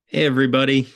Hey everybody.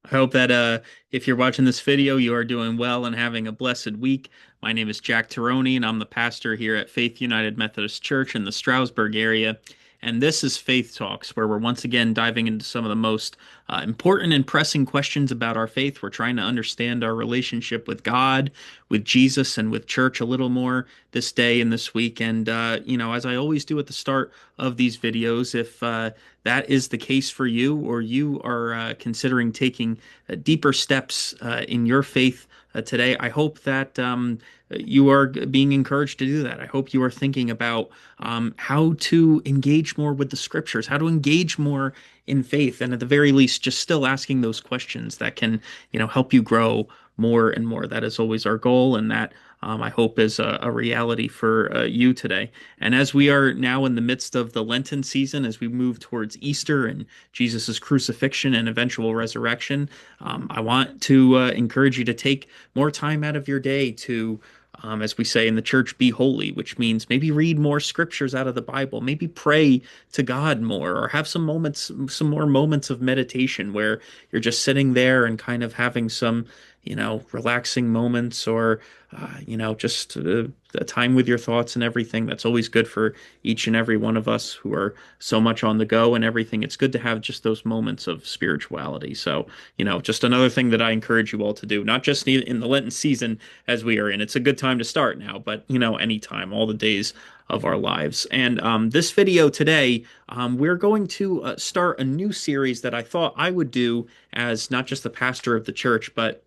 I hope that if you're watching this video, you are doing well and having a blessed week. My name is Jack Teroni, and I'm the pastor here at Faith United Methodist Church in the Stroudsburg area. And this is Faith Talks, where we're once again diving into some of the most important and pressing questions about our faith. We're trying to understand our relationship with God, with Jesus, and with church a little more this day and this week. And, as I always do at the start of these videos, if that is the case for you, or you are considering taking deeper steps in your faith today, I hope that you are being encouraged to do that. I hope you are thinking about how to engage more with the scriptures, how to engage more in faith, and at the very least, just still asking those questions that can, help you grow more and more. That is always our goal, and that I hope is a reality for you today. And as we are now in the midst of the Lenten season, as we move towards Easter and Jesus' crucifixion and eventual resurrection, I want to encourage you to take more time out of your day to, as we say in the church, be holy, which means maybe read more scriptures out of the Bible, maybe pray to God more, or have some more moments of meditation where you're just sitting there and kind of having some, relaxing moments, or just a time with your thoughts and everything. That's always good for each and every one of us who are so much on the go and everything. It's good to have just those moments of spirituality. So, just another thing that I encourage you all to do, not just in the Lenten season as we are in. It's a good time to start now, but, anytime, all the days of our lives. And this video today, we're going to start a new series that I thought I would do as not just the pastor of the church, but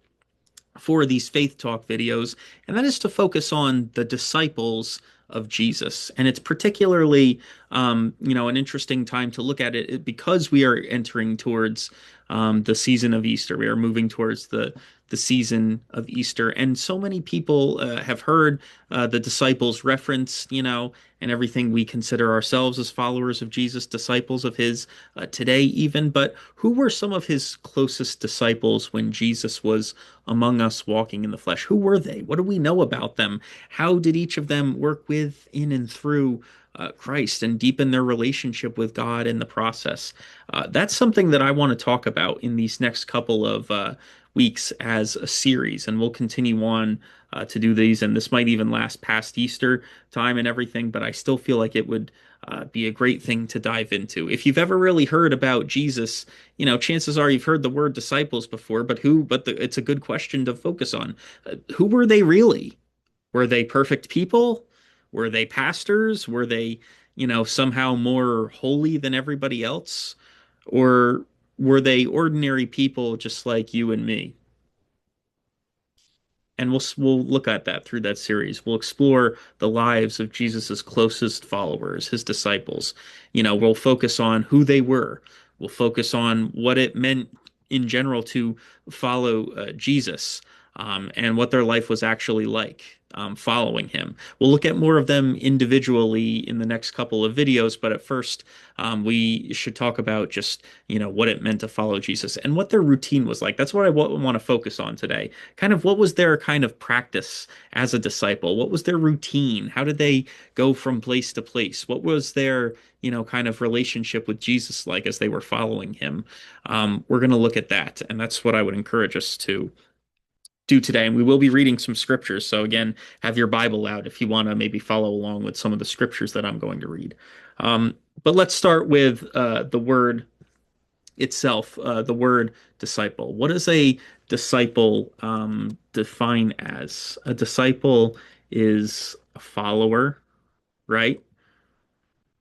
for these faith talk videos, and that is to focus on the disciples of Jesus. And it's particularly, an interesting time to look at it because we are entering towards the season of Easter. We are moving towards the season of Easter, and so many people have heard the disciples referenced, and everything. We consider ourselves as followers of Jesus, disciples of his today, even. But who were some of his closest disciples when Jesus was among us walking in the flesh? Who were they? What do we know about them? How did each of them work with, in, and through Christ and deepen their relationship with God in the process? That's something that I want to talk about in these next couple of weeks as a series, and we'll continue on to do these. And this might even last past Easter time and everything, but I still feel like it would be a great thing to dive into. If you've ever really heard about Jesus, chances are you've heard the word disciples before, but who? It's a good question to focus on. Who were they really? Were they perfect people? Were they pastors? Were they, somehow more holy than everybody else? Or were they ordinary people just like you and me? And we'll look at that through that series. We'll explore the lives of Jesus's closest followers, his disciples. We'll focus on who they were. We'll focus on what it meant in general to follow Jesus, and what their life was actually like following him. We'll look at more of them individually in the next couple of videos, but at first, we should talk about just, what it meant to follow Jesus and what their routine was like. That's what I want to focus on today. Kind of what was their kind of practice as a disciple? What was their routine? How did they go from place to place? What was their, kind of relationship with Jesus like as they were following him? We're going to look at that, and that's what I would encourage us to do today. And we will be reading some scriptures. So again, have your Bible out if you want to maybe follow along with some of the scriptures that I'm going to read. But let's start with the word itself, the word disciple. What does a disciple define as? A disciple is a follower, right?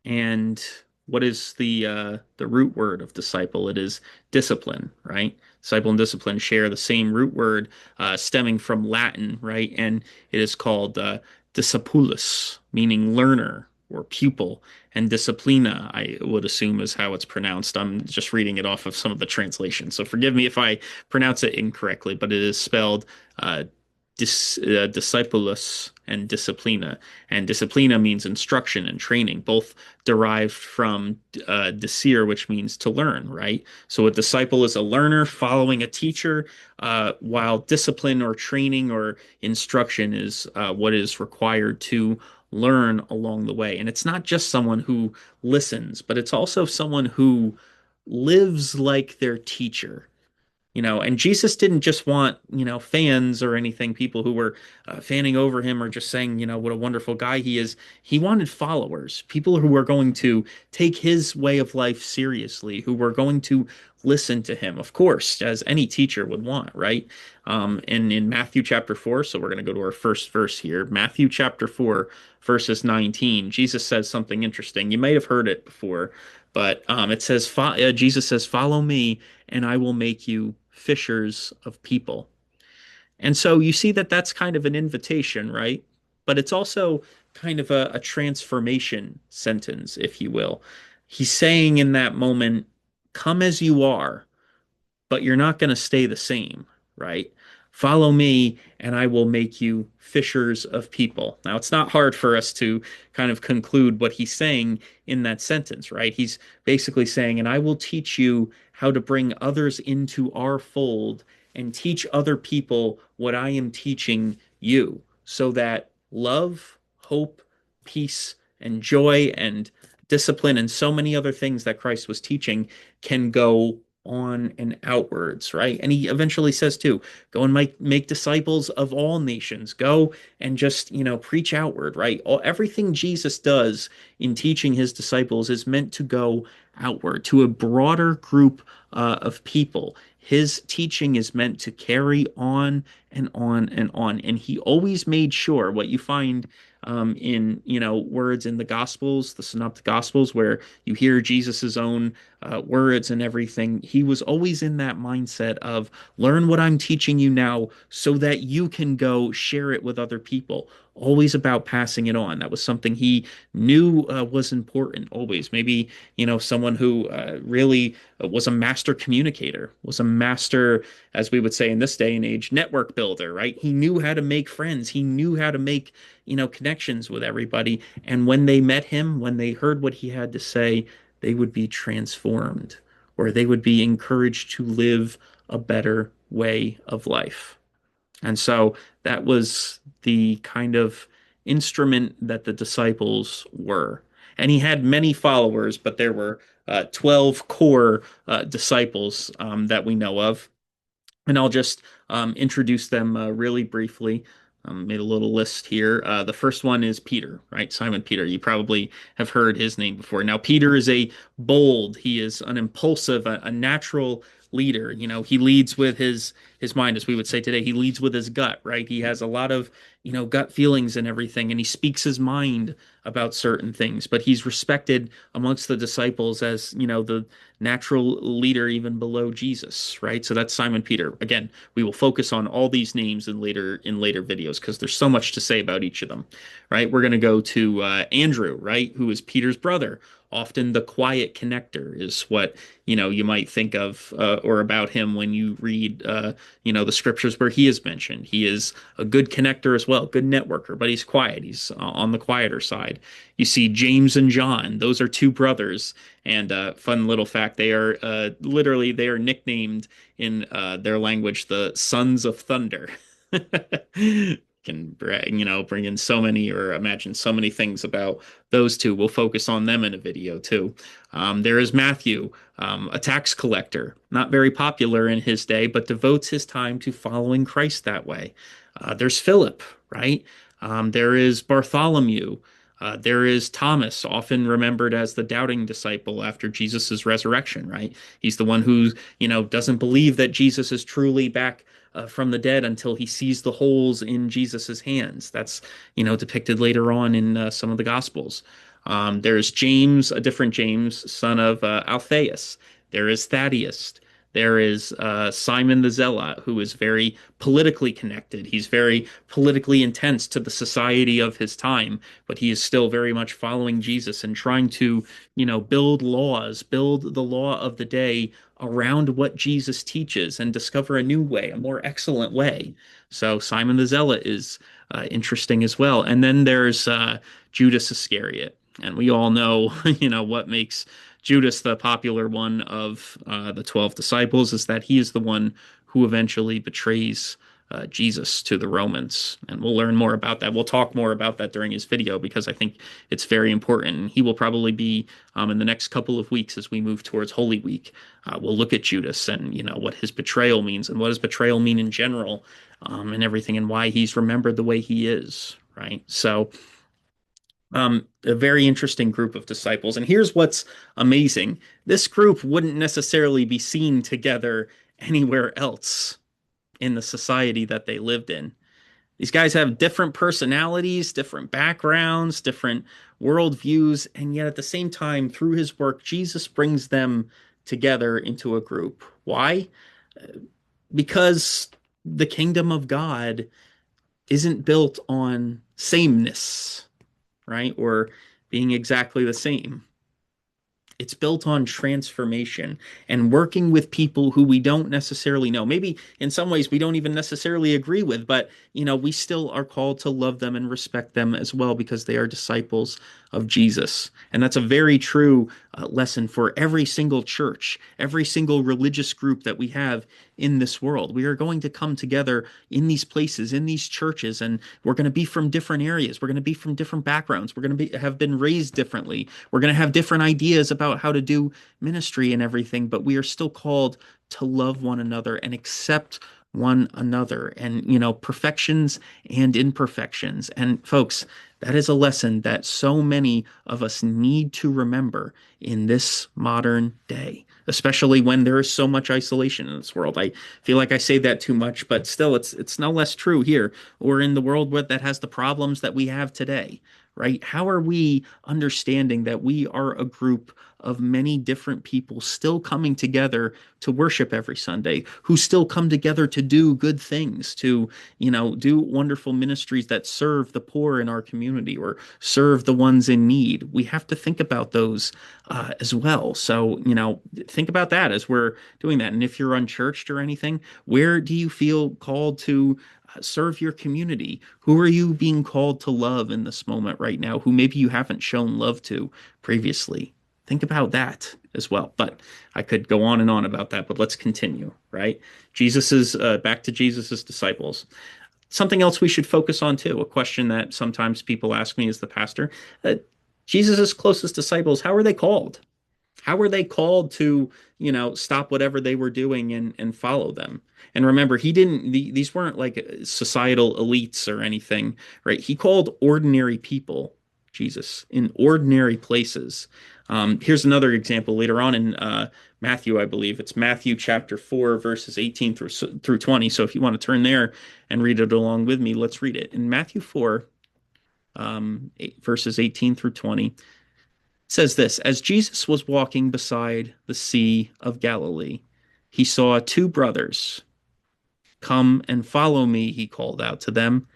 And what is the root word of disciple? It is discipline, right? Disciple and discipline share the same root word, stemming from Latin, right? And it is called discipulus, meaning learner or pupil, and disciplina, I would assume, is how it's pronounced. I'm just reading it off of some of the translations, so forgive me if I pronounce it incorrectly, but it is spelled uh, discipulus and disciplina. And disciplina means instruction and training, both derived from discere, which means to learn, right? So a disciple is a learner following a teacher, while discipline or training or instruction is what is required to learn along the way. And it's not just someone who listens, but it's also someone who lives like their teacher. And Jesus didn't just want, fans or anything, people who were fanning over him or just saying, what a wonderful guy he is. He wanted followers, people who were going to take his way of life seriously, who were going to listen to him, of course, as any teacher would want, right? And in Matthew chapter 4, so we're going to go to our first verse here, Matthew chapter 4, verses 19, Jesus says something interesting. You might have heard it before, but it says, Jesus says, "Follow me, and I will make you fishers of people." And so you see that that's kind of an invitation, right? But it's also kind of a transformation sentence, if you will. He's saying in that moment, come as you are, but you're not going to stay the same, right? Follow me, and I will make you fishers of people. Now, it's not hard for us to kind of conclude what he's saying in that sentence, right? He's basically saying, and I will teach you how to bring others into our fold and teach other people what I am teaching you, so that love, hope, peace, and joy and discipline and so many other things that Christ was teaching can go on and outwards, right? And he eventually says too, go and make disciples of all nations. Go and just, preach outward, right? Everything Jesus does in teaching his disciples is meant to go outward to a broader group of people. His teaching is meant to carry on and on and on. And he always made sure what you find in, words in the Gospels, the Synoptic Gospels, where you hear Jesus's own words and everything. He was always in that mindset of learn what I'm teaching you now so that you can go share it with other people. Always about passing it on. That was something he knew was important always. Maybe, someone who really was a master communicator, was a master, as we would say in this day and age, network builder, right? He knew how to make friends. He knew how to make, connections with everybody. And when they met him, when they heard what he had to say, they would be transformed or they would be encouraged to live a better way of life. And so that was the kind of instrument that the disciples were. And he had many followers, but there were 12 core disciples that we know of. And I'll just introduce them really briefly. Made a little list here. The first one is Peter, right? Simon Peter. You probably have heard his name before. Now, Peter is a bold, he is an impulsive, a natural leader. He leads with his mind, as we would say today. He leads with his gut, right? He has a lot of, gut feelings and everything, and he speaks his mind about certain things. But he's respected amongst the disciples as, the natural leader even below Jesus, right? So that's Simon Peter. Again, we will focus on all these names in later videos because there's so much to say about each of them, right? We're going to go to Andrew, right, who is Peter's brother. Often the quiet connector is what you might think of or about him when you read the scriptures where he is mentioned. He is a good connector as well, good networker, but he's quiet. He's on the quieter side. You see James and John; those are two brothers. And fun little fact: they are literally they are nicknamed in their language the Sons of Thunder. Can bring in so many or imagine so many things about those two. We'll focus on them in a video too. There is Matthew, a tax collector, not very popular in his day, but devotes his time to following Christ that way. There's Philip, right? There is Bartholomew. There is Thomas, often remembered as the doubting disciple after Jesus's resurrection, right? He's the one who, doesn't believe that Jesus is truly back from the dead until he sees the holes in Jesus's hands. That's, depicted later on in some of the Gospels. There's James, a different James, son of Alphaeus. There is Thaddeus. There is Simon the Zealot, who is very politically connected. He's very politically intense to the society of his time, but he is still very much following Jesus and trying to, build laws, build the law of the day around what Jesus teaches and discover a new way, a more excellent way. So Simon the Zealot is interesting as well. And then there's Judas Iscariot. And we all know, what makes Judas, the popular one of the 12 disciples, is that he is the one who eventually betrays Jesus to the Romans. And we'll learn more about that. We'll talk more about that during his video because I think it's very important. He will probably be in the next couple of weeks as we move towards Holy Week. We'll look at Judas and what his betrayal means and what does betrayal mean in general, and everything, and why he's remembered the way he is. Right. So a very interesting group of disciples. And here's what's amazing. This group wouldn't necessarily be seen together anywhere else in the society that they lived in. These guys have different personalities, different backgrounds, different worldviews, and yet at the same time, through his work, Jesus brings them together into a group. Why? Because the kingdom of God isn't built on sameness, right? Or being exactly the same. It's built on transformation and working with people who we don't necessarily know. Maybe in some ways we don't even necessarily agree with, but we still are called to love them and respect them as well because they are disciples of Jesus. And that's a very true lesson for every single church, every single religious group that we have in this world. We are going to come together in these places, in these churches, and we're going to be from different areas. We're going to be from different backgrounds. We're going to have been raised differently. We're going to have different ideas about how to do ministry and everything, but we are still called to love one another and accept one another and, perfections and imperfections. And folks, that is a lesson that so many of us need to remember in this modern day, especially when there is so much isolation in this world. I feel like I say that too much, but still, it's no less true here or in the world that has the problems that we have today, right? How are we understanding that we are a group of many different people still coming together to worship every Sunday, who still come together to do good things, to, do wonderful ministries that serve the poor in our community or serve the ones in need? We have to think about those as well. So, think about that as we're doing that. And if you're unchurched or anything, where do you feel called to serve your community? Who are you being called to love in this moment right now, who maybe you haven't shown love to previously? Think about that as well. But I could go on and on about that, but let's continue, right? Back to Jesus's disciples. Something else we should focus on too, a question that sometimes people ask me as the pastor, Jesus's closest disciples, how are they called? How were they called to, stop whatever they were doing and follow them? And remember, these weren't like societal elites or anything, right? He called ordinary people, Jesus, in ordinary places. Here's another example later on in Matthew, I believe. It's Matthew chapter 4, verses 18 through 20. So if you want to turn there and read it along with me, let's read it. In Matthew 4, verses 18 through 20, says this: As Jesus was walking beside the Sea of Galilee, he saw two brothers. Come and follow me, he called out to them.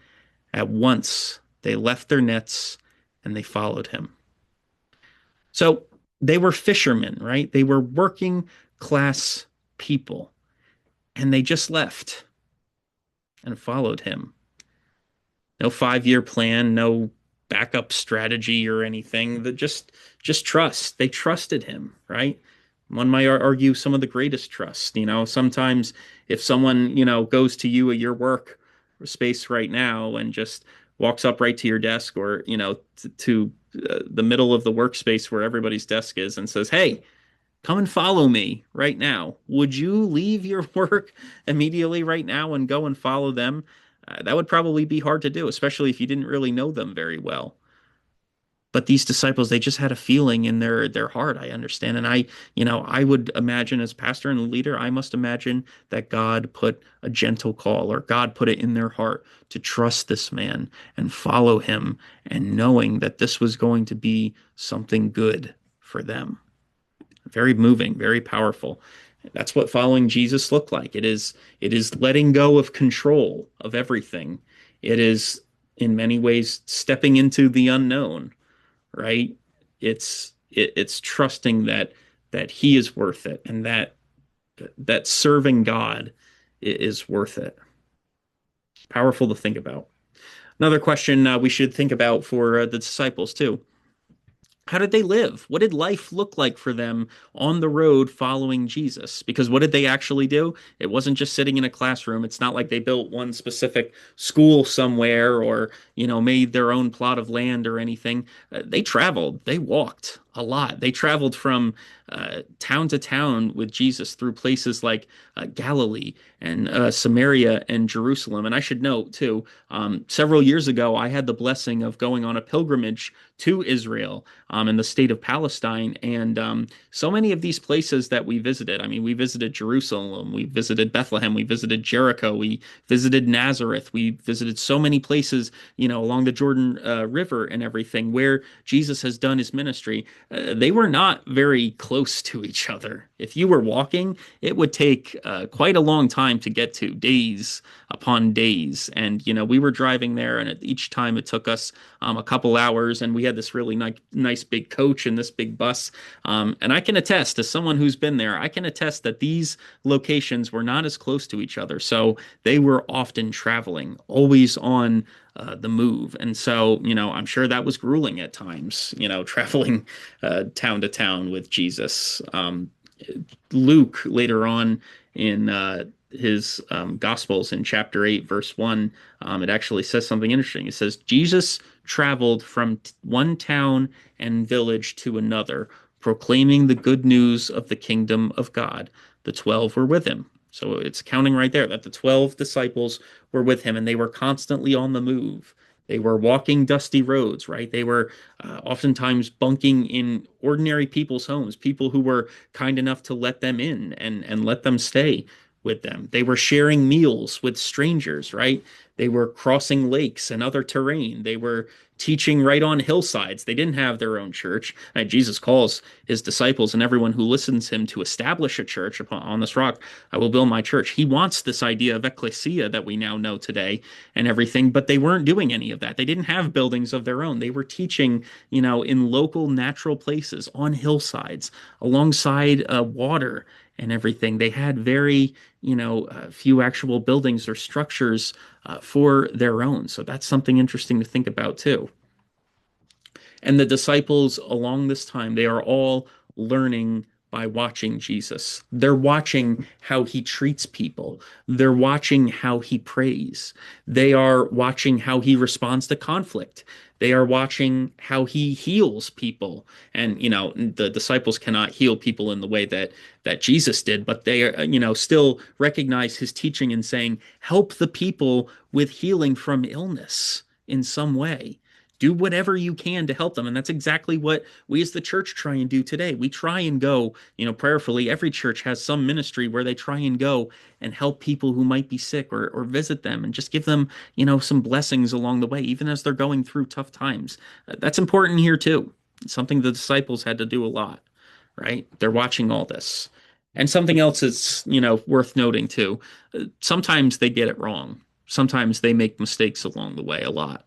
At once they left their nets and they followed him. So they were fishermen, right? They were working class people, and they just left and followed him. No 5-year plan, no backup strategy or anything. That just trust. They trusted him, right? One might argue some of the greatest trust. Sometimes if someone, goes to you at your work space right now and just walks up right to your desk or, to the middle of the workspace where everybody's desk is and says, "Hey, come and follow me right now." Would you leave your work immediately right now and go and follow them? That would probably be hard to do, especially if you didn't really know them very well. But these disciples, they just had a feeling in their heart, I understand. And I would imagine as pastor and leader, I must imagine that God put a gentle call, or God put it in their heart to trust this man and follow him, and knowing that this was going to be something good for them. Very moving, very powerful. That's what following Jesus looked like. It is letting go of control of everything. It is in many ways stepping into the unknown, right? It's trusting that he is worth it, and that serving God is worth it. Powerful to think about. Another question we should think about for the disciples too. How did they live? What did life look like for them on the road following Jesus? Because what did they actually do? It wasn't just sitting in a classroom. It's not like they built one specific school somewhere or, made their own plot of land or anything. They traveled, they walked a lot. They traveled from town to town with Jesus through places like Galilee and Samaria and Jerusalem. And I should note, too, several years ago, I had the blessing of going on a pilgrimage to Israel in the state of Palestine. And so many of these places that we visited, I mean, we visited Jerusalem, we visited Bethlehem, we visited Jericho, we visited Nazareth, we visited so many places, along the Jordan River and everything where Jesus has done his ministry. They were not very close to each other. If you were walking, it would take quite a long time to get to, days upon days. And, we were driving there, and each time it took us a couple hours, and we had this really nice big coach and this big bus. And I can attest, as someone who's been there, I can attest that these locations were not as close to each other. So they were often traveling, always on the move. And so, I'm sure that was grueling at times, traveling town to town with Jesus. Luke later on in his Gospels in chapter 8, verse 1, it actually says something interesting. It says, Jesus traveled from one town and village to another, proclaiming the good news of the kingdom of God. The 12 were with him. So it's counting right there that the 12 disciples were with him and they were constantly on the move. They were walking dusty roads, right? They were oftentimes bunking in ordinary people's homes, people who were kind enough to let them in and let them stay with them. They were sharing meals with strangers, right? They were crossing lakes and other terrain. They were teaching right on hillsides. They didn't have their own church. And Jesus calls his disciples and everyone who listens him to establish a church on this rock. I will build my church. He wants this idea of ecclesia that we now know today and everything, but they weren't doing any of that. They didn't have buildings of their own. They were teaching, in local natural places, on hillsides, alongside water and everything. They had very, few actual buildings or structures for their own. So that's something interesting to think about too. And the disciples along this time, they are all learning by watching Jesus. They're watching how he treats people. They're watching how he prays. They are watching how he responds to conflict. They are watching how he heals people. And, the disciples cannot heal people in the way that Jesus did, but they are, still recognize his teaching and saying, help the people with healing from illness in some way. Do whatever you can to help them. And that's exactly what we as the church try and do today. We try and go, prayerfully. Every church has some ministry where they try and go and help people who might be sick or visit them and just give them, some blessings along the way, even as they're going through tough times. That's important here too. It's something the disciples had to do a lot, right? They're watching all this. And something else is, worth noting too. Sometimes they get it wrong. Sometimes they make mistakes along the way a lot.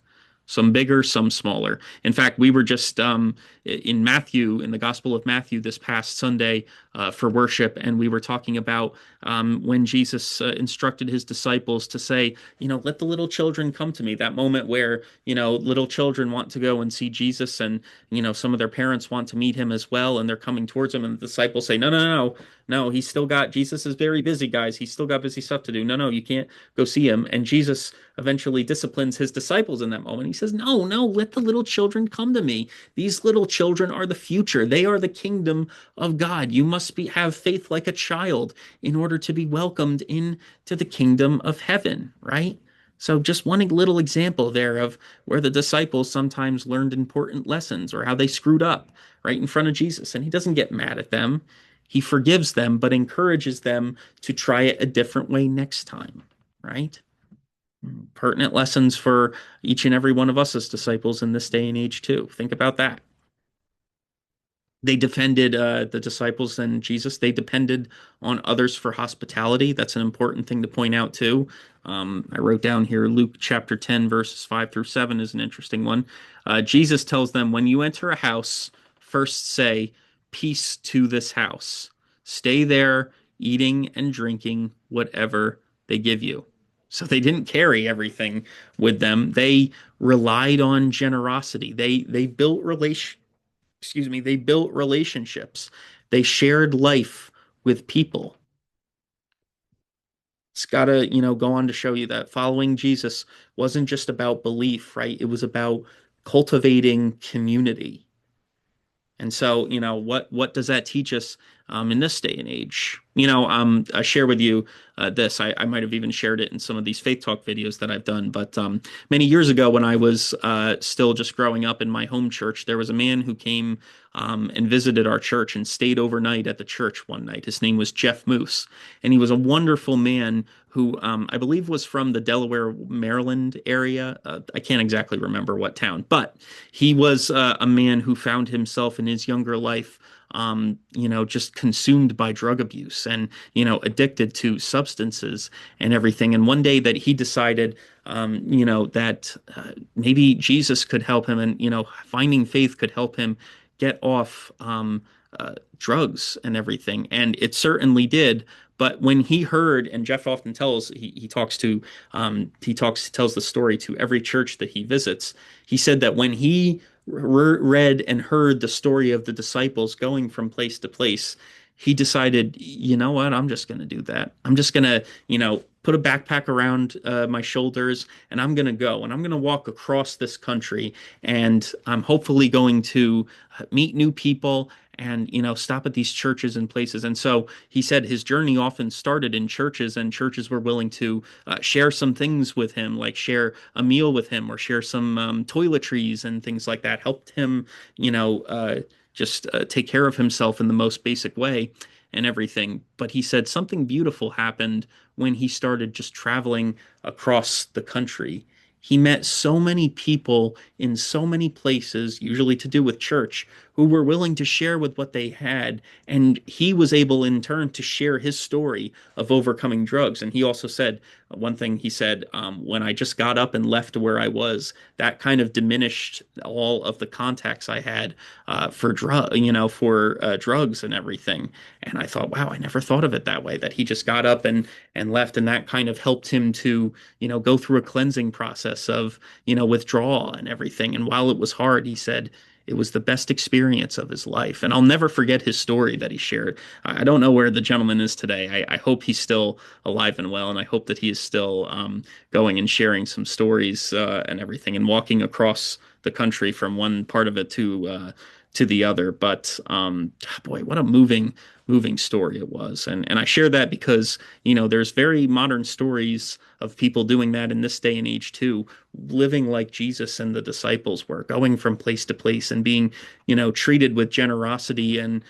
Some bigger, some smaller. In fact, we were just in Matthew, in the Gospel of Matthew this past Sunday for worship, and we were talking about when Jesus instructed his disciples to say, let the little children come to me. That moment where, little children want to go and see Jesus, and, some of their parents want to meet him as well, and they're coming towards him, and the disciples say, no, no, no, no, Jesus is very busy, guys. He's still got busy stuff to do. No, no, you can't go see him. And Jesus eventually disciplines his disciples in that moment. He says, no, no, let the little children come to me. These little children are the future. They are the kingdom of God. You must have faith like a child in order to be welcomed into the kingdom of heaven, right? So just one little example there of where the disciples sometimes learned important lessons or how they screwed up right in front of Jesus. And he doesn't get mad at them. He forgives them, but encourages them to try it a different way next time, right? Pertinent lessons for each and every one of us as disciples in this day and age, too. Think about that. They defended the disciples and Jesus. They depended on others for hospitality. That's an important thing to point out too. I wrote down here Luke chapter 10, verses 5 through 7 is an interesting one. Jesus tells them, when you enter a house, first say, peace to this house. Stay there, eating and drinking whatever they give you. So they didn't carry everything with them. They relied on generosity. They built relation excuse me, they built relationships. They shared life with people. It's got to, go on to show you that following Jesus wasn't just about belief, right? It was about cultivating community. And so, what does that teach us in this day and age? I share with you this. I might have even shared it in some of these Faith Talk videos that I've done. But many years ago, when I was still just growing up in my home church, there was a man who came and visited our church and stayed overnight at the church one night. His name was Jeff Moose, and he was a wonderful man who I believe was from the Delaware, Maryland area. I can't exactly remember what town, but he was a man who found himself in his younger life, just consumed by drug abuse and, addicted to substances and everything. And one day that he decided, that maybe Jesus could help him and, finding faith could help him get off drugs and everything. And it certainly did. But when he heard, and Jeff often tells, tells the story to every church that he visits. He said that when he read and heard the story of the disciples going from place to place, he decided, you know what, I'm just going to do that. I'm just going to, put a backpack around my shoulders and I'm going to go and I'm going to walk across this country and I'm hopefully going to meet new people and stop at these churches and places. And so he said his journey often started in churches, and churches were willing to share some things with him, like share a meal with him or share some toiletries and things like that. Helped him, just take care of himself in the most basic way and everything. But he said something beautiful happened when he started just traveling across the country. He met so many people in so many places, usually to do with church, who were willing to share with what they had. And he was able, in turn, to share his story of overcoming drugs. And he also said, one thing he said, when I just got up and left where I was, that kind of diminished all of the contacts I had for drugs and everything. And I thought, wow, I never thought of it that way, that he just got up and left, and that kind of helped him to, go through a cleansing process of, withdrawal and everything. And while it was hard, he said it was the best experience of his life. And I'll never forget his story that he shared. I don't know where the gentleman is today. I hope he's still alive and well, and I hope that he is still going and sharing some stories and everything, and walking across the country from one part of it to the other. But boy, what a moving story it was. And I share that because, there's very modern stories of people doing that in this day and age too, living like Jesus and the disciples were, going from place to place and being, treated with generosity and,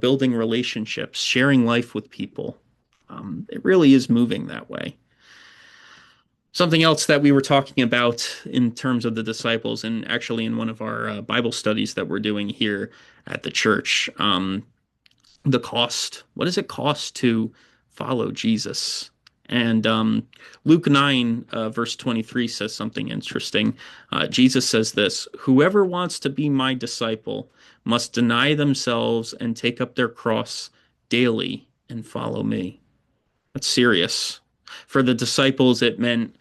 building relationships, sharing life with people. It really is moving that way. Something else that we were talking about in terms of the disciples, and actually in one of our Bible studies that we're doing here at the church, the cost. What does it cost to follow Jesus? And Luke 9, verse 23 says something interesting. Jesus says this: Whoever wants to be my disciple must deny themselves and take up their cross daily and follow me. That's serious. For the disciples, it meant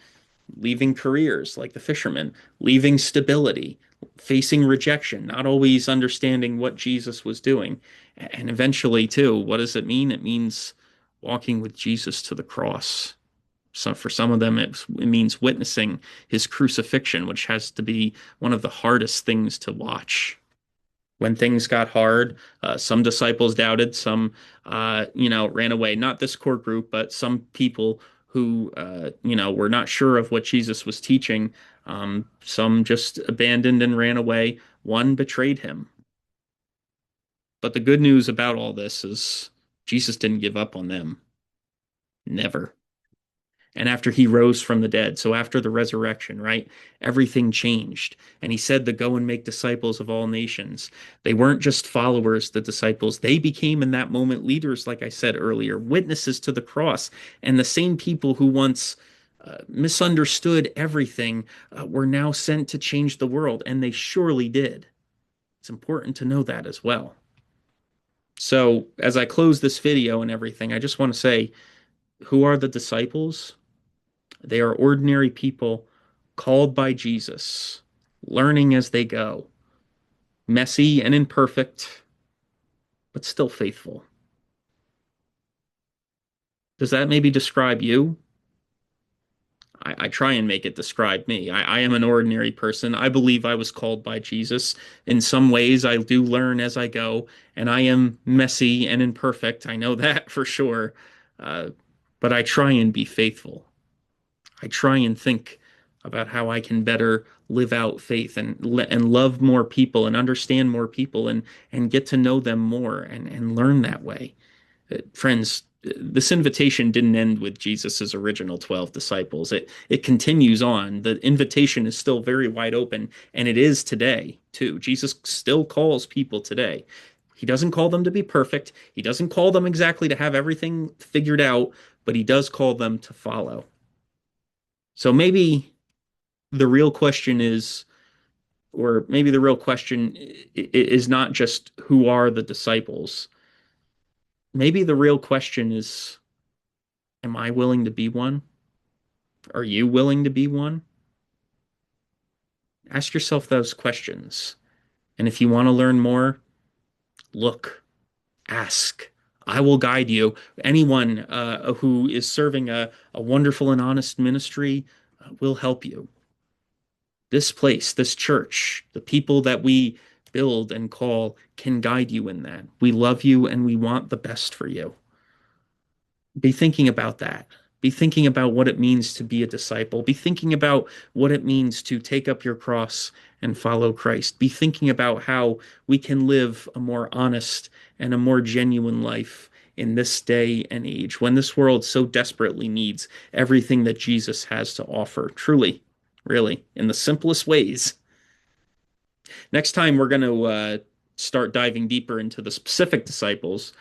leaving careers like the fishermen, leaving stability, facing rejection, not always understanding what Jesus was doing. And eventually, too, what does it mean? It means walking with Jesus to the cross. So for some of them, it means witnessing his crucifixion, which has to be one of the hardest things to watch. When things got hard, some disciples doubted, some, ran away. Not this core group, but some people who, were not sure of what Jesus was teaching. Some just abandoned and ran away. One betrayed him. But the good news about all this is Jesus didn't give up on them. Never. And after he rose from the dead, so after the resurrection, right, everything changed. And he said to go and make disciples of all nations. They weren't just followers, the disciples. They became in that moment leaders, like I said earlier, witnesses to the cross. And the same people who once misunderstood everything were now sent to change the world. And they surely did. It's important to know that as well. So as I close this video and everything, I just want to say, who are the disciples? They are ordinary people called by Jesus, learning as they go, messy and imperfect, but still faithful. Does that maybe describe you? I try and make it describe me. I am an ordinary person. I believe I was called by Jesus. In some ways, I do learn as I go, and I am messy and imperfect. I know that for sure. Uh, but I try and be faithful. I try and think about how I can better live out faith and love more people and understand more people and get to know them more and learn that way. Friends, this invitation didn't end with Jesus's original 12 disciples. It continues on. The invitation is still very wide open, and it is today, too. Jesus still calls people today. He doesn't call them to be perfect. He doesn't call them exactly to have everything figured out, but he does call them to follow. So maybe the real question is, or maybe the real question is not just who are the disciples. Maybe the real question is, am I willing to be one? Are you willing to be one? Ask yourself those questions. And if you want to learn more, look, ask. I will guide you. Anyone who is serving a wonderful and honest ministry will help you. This place, this church, the people that we build and call can guide you in that. We love you and we want the best for you. Be thinking about that. Be thinking about what it means to be a disciple. Be thinking about what it means to take up your cross and follow Christ. Be thinking about how we can live a more honest and a more genuine life in this day and age when this world so desperately needs everything that Jesus has to offer. Truly, really, in the simplest ways. Next time, we're going to start diving deeper into the specific disciples,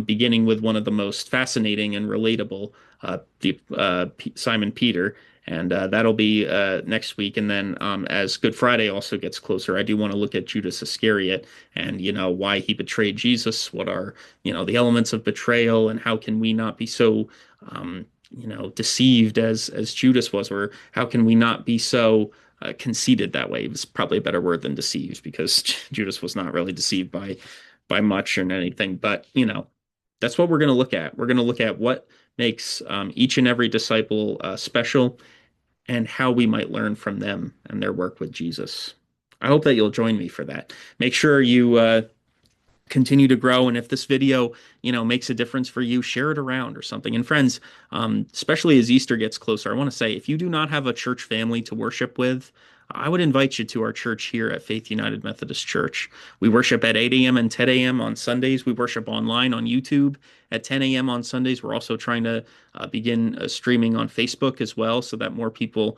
beginning with one of the most fascinating and relatable, Simon Peter. And that'll be next week. And then as Good Friday also gets closer, I do want to look at Judas Iscariot and, why he betrayed Jesus. What are, the elements of betrayal and how can we not be so, deceived as Judas was, or how can we not be so conceited that way. It's probably a better word than deceived because Judas was not really deceived by much or anything. But that's what we're going to look at. We're going to look at what makes each and every disciple special and how we might learn from them and their work with Jesus. I hope that you'll join me for that. Make sure you continue to grow. And if this video, makes a difference for you, share it around or something. And friends, especially as Easter gets closer, I want to say, if you do not have a church family to worship with, I would invite you to our church here at Faith United Methodist Church. We worship at 8 a.m. and 10 a.m. on Sundays. We worship online on YouTube at 10 a.m. on Sundays. We're also trying to begin streaming on Facebook as well so that more people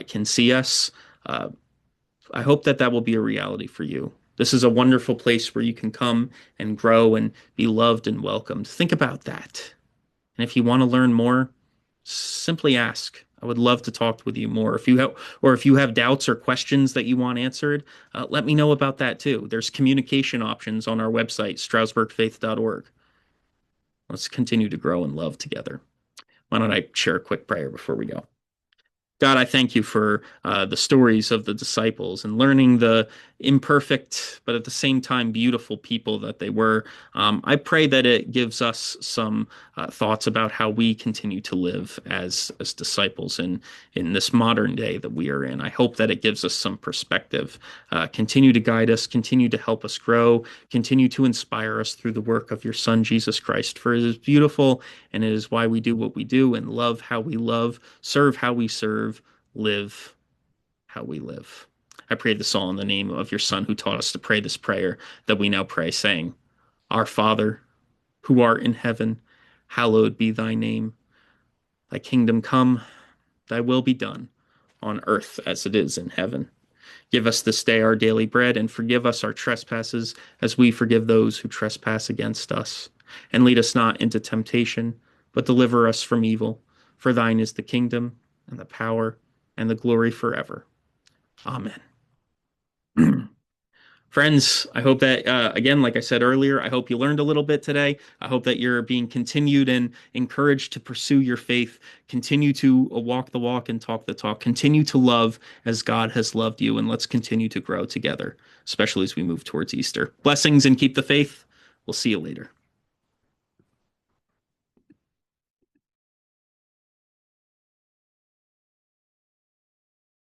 can see us. I hope that that will be a reality for you. This is a wonderful place where you can come and grow and be loved and welcomed. Think about that. And if you want to learn more, simply ask. I would love to talk with you more. If you have doubts or questions that you want answered, let me know about that too. There's communication options on our website, stroudsburgfaith.org. Let's continue to grow and love together. Why don't I share a quick prayer before we go? God, I thank you for the stories of the disciples and learning the imperfect, but at the same time, beautiful people that they were. I pray that it gives us some thoughts about how we continue to live as disciples in this modern day that we are in. I hope that it gives us some perspective. Continue to guide us, continue to help us grow, continue to inspire us through the work of your Son, Jesus Christ. For it is beautiful, and it is why we do what we do and love how we love, serve how we serve, live how we live. I pray this all in the name of your Son who taught us to pray this prayer that we now pray, saying, Our Father, who art in heaven, hallowed be thy name. Thy kingdom come, thy will be done, on earth as it is in heaven. Give us this day our daily bread, and forgive us our trespasses, as we forgive those who trespass against us. And lead us not into temptation, but deliver us from evil. For thine is the kingdom, and the power, and the glory forever. Amen. Friends, I hope that, again, like I said earlier, I hope you learned a little bit today. I hope that you're being continued and encouraged to pursue your faith, continue to walk the walk and talk the talk, continue to love as God has loved you, and let's continue to grow together, especially as we move towards Easter. Blessings and keep the faith. We'll see you later.